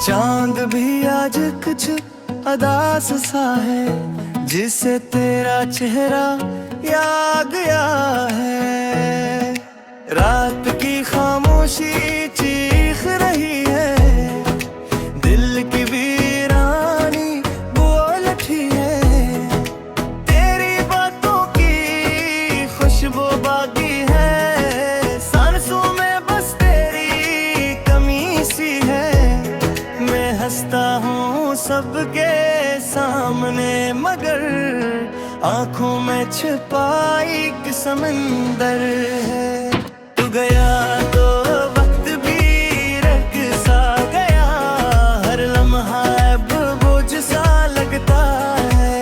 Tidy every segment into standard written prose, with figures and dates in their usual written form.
चांद भी आज कुछ अदास सा है, जिसे तेरा चेहरा याद गया है। रात की खामोशी चीख रही है, दिल की वीरानी बोल उठी है। तेरी बातों की खुशबू बाकी है, सांसों में बस तेरी कमी सी है। मैं हंसता हूँ सबके सामने, मगर आंखों में छुपाई एक समंदर है। तू गया तो वक्त भी रख सा गया, हर लम्हा अब बोझ सा लगता है।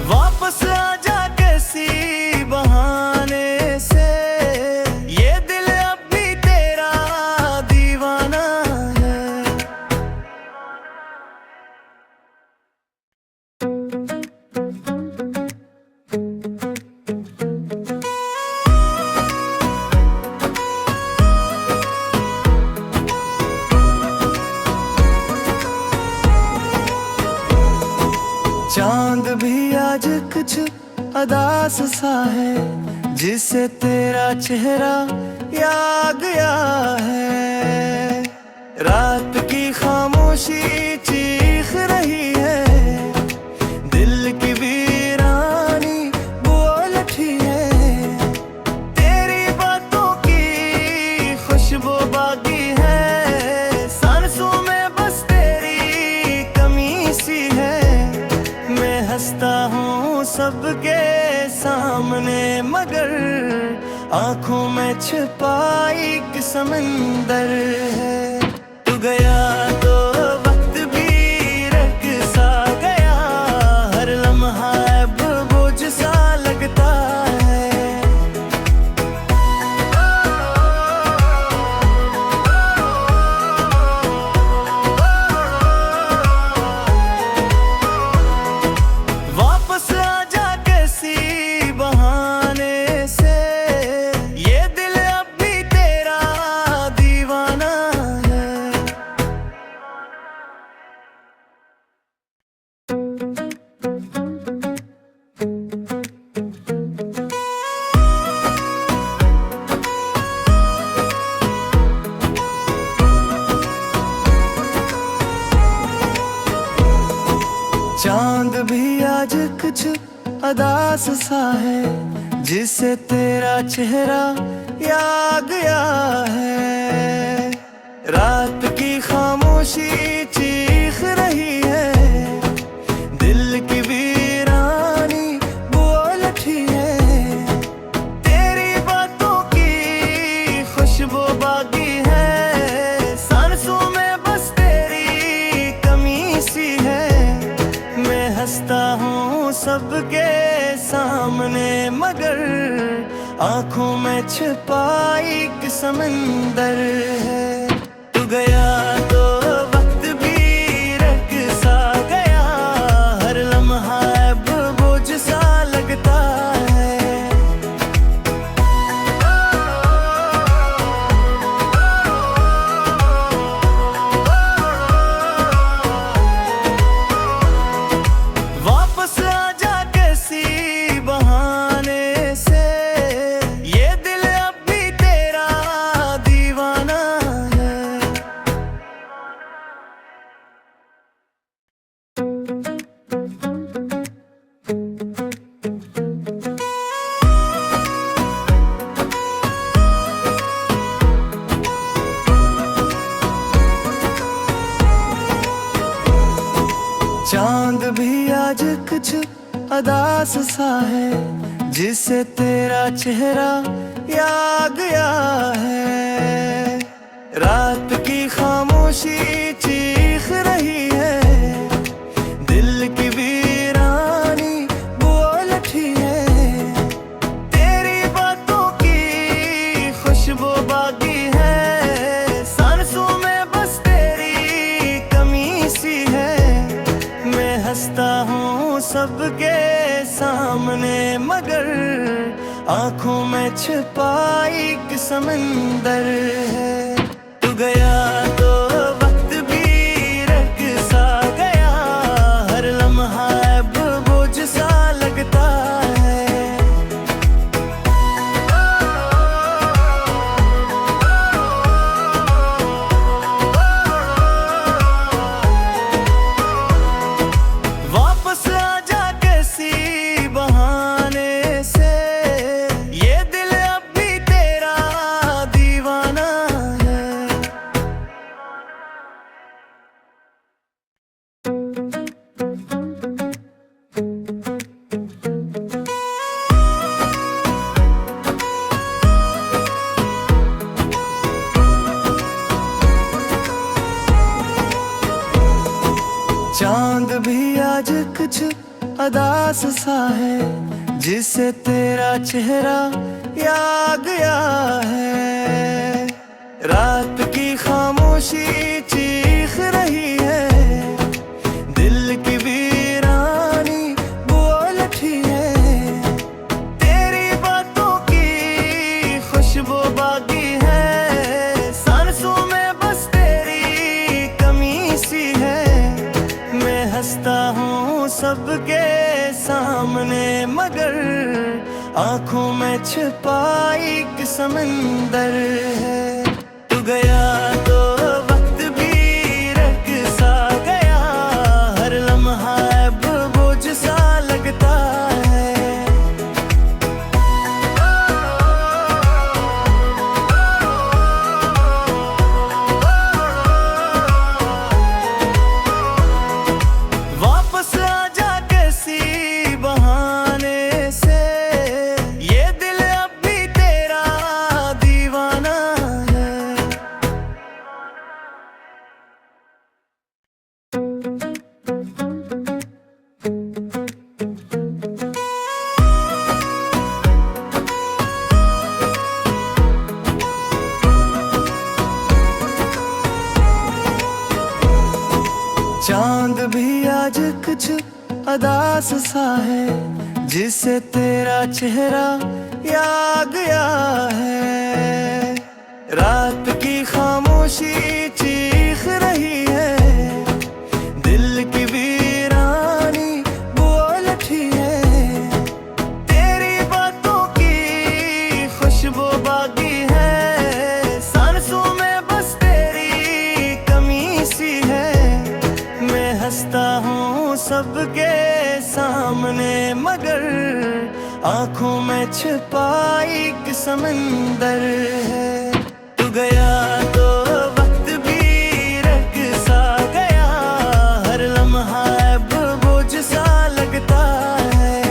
वापस आजा किसी बहाने से, ये दिल अब भी तेरा दीवाना है। चांद भी आज कुछ अदास सा है, जिसे तेरा चेहरा याद गया है। रात की खामोशी चीख रही है, दिल की वीरानी बोल उठी है। तेरी बातों की खुशबू बाकी है, सांसों में बस तेरी कमी सी है। मैं हंसता हूँ सबके सामने, मगर आंखों में छुपाई एक समंदर है। तू गया तो वक्त भी रख सा गया, हर लम्हा अब बोझ सा लगता है। वापस आजा किसी बहाने से, ये दिल अब भी तेरा दीवाना है। चांद भी आज कुछ अदास सा है, जिसे तेरा चेहरा याद गया है। रात की खामोशी चीख रही है, दिल की वीरानी बोल उठी है। तेरी बातों की खुशबू बाकी है, सांसों में बस तेरी कमी सी है। मैं हंसता हूँ सबके सामने, मगर आंखों में छुपाई एक समंदर है। तू गया तो वक्त भी रख सा गया, हर लम्हा अब बोझ सा लगता है। वापस आजा किसी बहाने से, ये दिल अब भी तेरा दीवाना है। चांद भी आज कुछ अदास सा है, जिसे तेरा चेहरा याद गया है। रात की खामोशी चीख रही है, दिल की वीरानी बोल उठी है। तेरी बातों की खुशबू बाकी है, सांसों में बस तेरी कमी सी है। मैं हंसता हंसता हूँ सबके सामने, मगर आंखों में छिपा एक समंदर है। तू गया तो वक्त भी रख सा गया, हर लम्हा अब बोझ सा लगता है। वापस आजा किसी बहाने से, ये दिल अब भी तेरा दीवाना है। चांद भी आज कुछ अदास सा है, जिसे तेरा चेहरा याद गया है। रात की खामोशी चीख रही है, दिल की वीरानी बोल उठी है। तेरी बातों की खुशबू बाकी है, सांसों में बस तेरी कमी सी है। मैं हंसता हूँ सबके सामने, मगर आंखों में छिपा एक समंदर है। तू गया तो वक्त भी रख सा गया, हर लम्हा अब बोझ सा लगता है। वापस आजा किसी बहाने से, ये दिल अब भी तेरा दीवाना है। चांद भी आज कुछ अदास सा है, जिसे तेरा चेहरा याद गया है। रात की खामोशी चीख रही है, दिल की वीरानी बोल उठी है। तेरी बातों की खुशबू बाकी है, सांसों में बस तेरी कमी सी है। मैं हंसता हूँ सबके सामने, मगर आंखों में छिपा एक समंदर है। तू गया तो वक्त भी रख सा गया, हर लम्हा अब बोझ सा लगता है।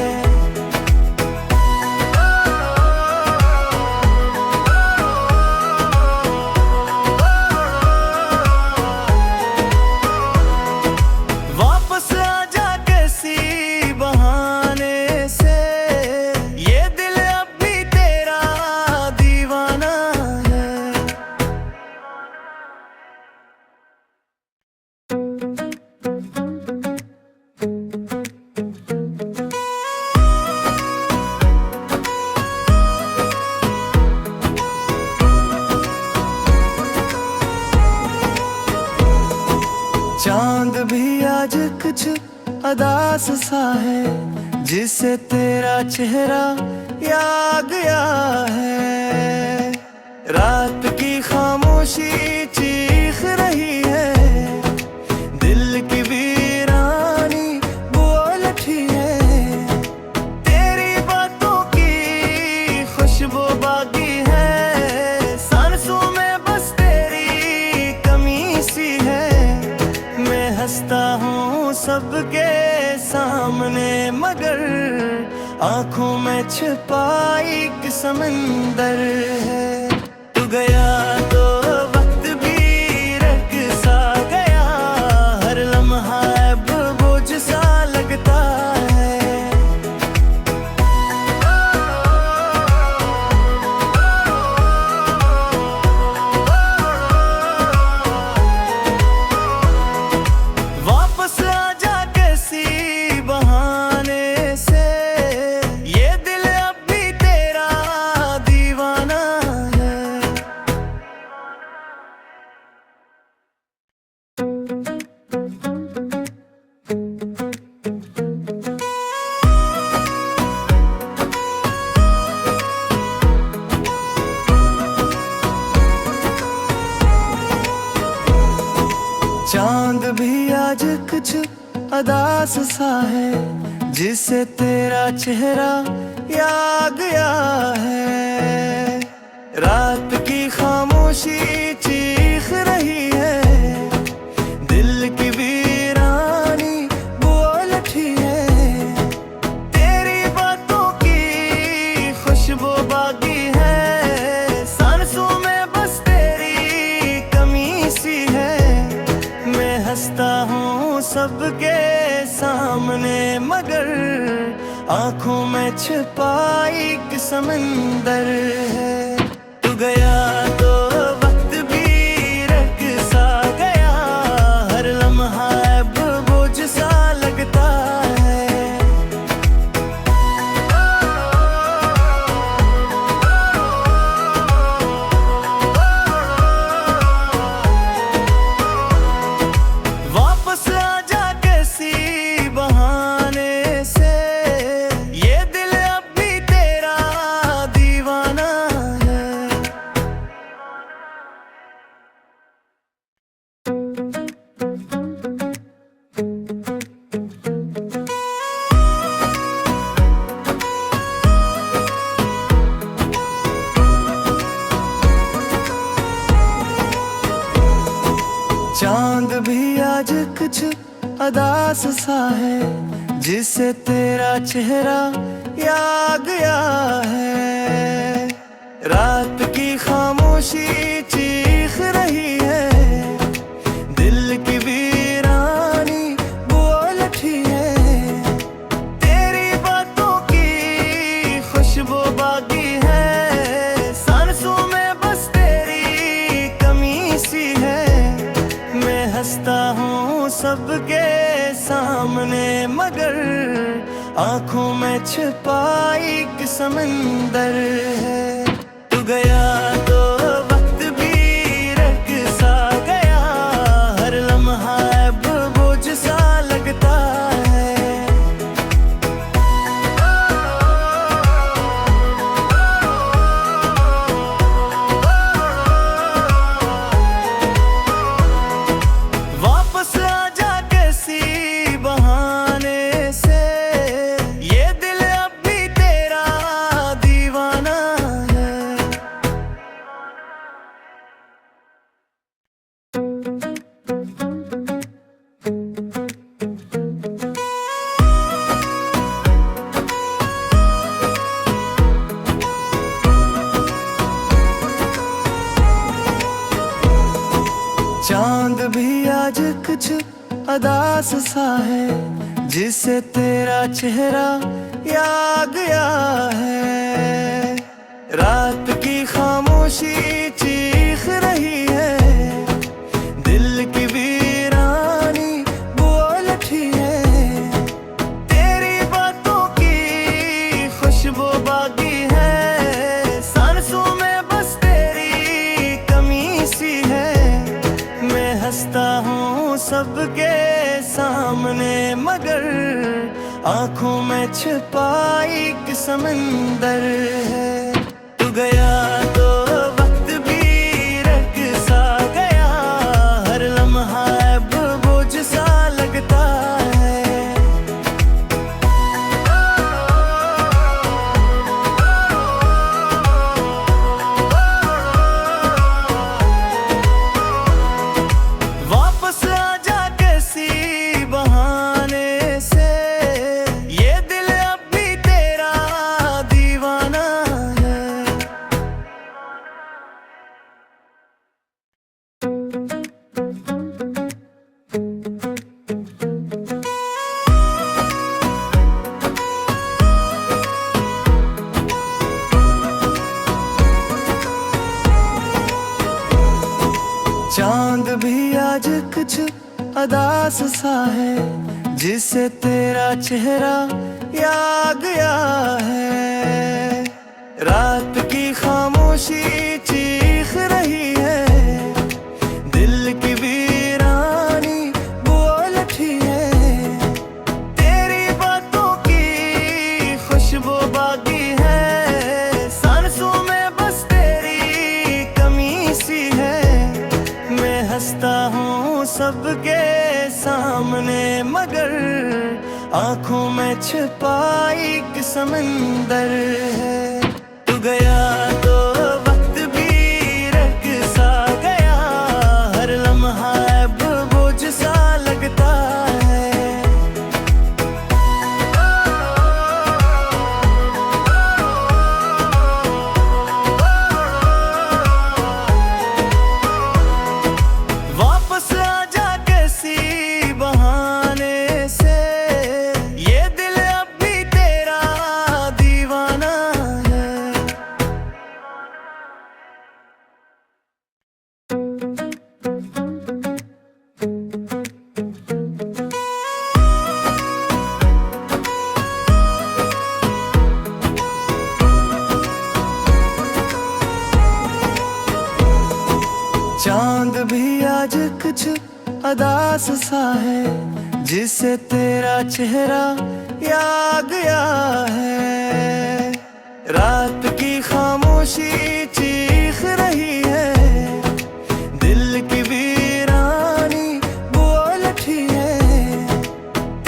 वापस आजा किसी बहाने से, ये दिल अब भी तेरा दीवाना है। चांद भी आज कुछ अदास सा है, जिसे तेरा चेहरा याद गया है। रात की खामोशी चीख रही है, दिल की वीरानी बोल उठी है। तेरी बातों की खुशबू बाकी है, सांसों में बस तेरी कमी सी है। मैं हंसता हूँ सबके सामने, मगर आंखों में छिपा एक समंदर है। तू गया तो वक्त भी रख सा गया, हर लम्हा अब बोझ सा लगता है। वापस आजा किसी चांद भी आज कुछ अदास सा है, जिसे तेरा चेहरा याद गया है। रात की खामोशी चीख रही है, दिल की वीरानी बोल उठी है। तेरी बातों की खुशबू बाकी है, सांसों में बस तेरी कमी सी है। मैं हंसता हूँ सबके सामने, मगर आंखों में छिपाई एक समंदर है। तू गया तो वक्त भी रख सा गया, हर लम्हा अब बोझ सा लगता है। वापस आजा किसी बहाने से, ये दिल अब भी तेरा दीवाना है। चांद भी आज कुछ अदास सा है, जिसे तेरा चेहरा याद गया है। रात की खामोशी चीख रही है, दिल की वीरानी बोल उठी है। तेरी बातों की खुशबू बाकी है, सांसों में बस तेरी कमी सी है। मैं हंसता हूँ सबके सामने, मगर आंखों में छिपाई एक समंदर है। तू गया तो वक्त भी रख सा गया, हर लम्हा अब बोझ सा लगता है। वापस आजा किसी बहाने से, ये दिल अब भी तेरा दीवाना है। चांद भी आज कुछ अदास सा है, जिसे तेरा चेहरा याद गया है। रात की खामोशी चीख रही है, दिल की वीरानी बोल उठी है। तेरी बातों की खुशबू बाकी है, सांसों में बस तेरी कमी सी है। मैं हंसता हूँ सबके सामने, मगर आंखों में छिपाई एक समंदर है। तू गया तो वक्त भी रख सा गया, हर लम्हा अब बोझ सा लगता है। वापस आजा किसी बहाने से, ये दिल अब भी तेरा दीवाना है। चांद भी आज कुछ अदास सा है, जिसे तेरा चेहरा याद गया है। रात की खामोशी चीख रही है, दिल की वीरानी बोल उठी है। तेरी बातों की खुशबू बाकी है, सांसों में बस तेरी कमी सी है। मैं हंसता हूँ सबके सामने, मगर आंखों में छिपाई एक समंदर है। तू गया तो वक्त भी रख सा गया, हर लम्हा अब बोझ सा लगता है। वापस आजा किसी बहाने से, ये दिल अब भी तेरा दीवाना है। चांद भी आज कुछ अदास सा है, जिसे तेरा चेहरा याद गया है। रात की खामोशी चीख रही है, दिल की वीरानी बोल उठी है।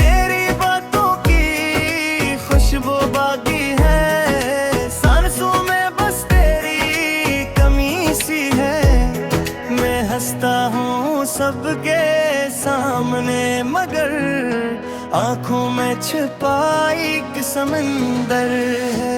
तेरी बातों की खुशबू बाकी है, सांसों में बस तेरी कमी सी है। मैं हंसता हूँ सबके सामने, मगर आंखों में छिपाई एक समंदर है।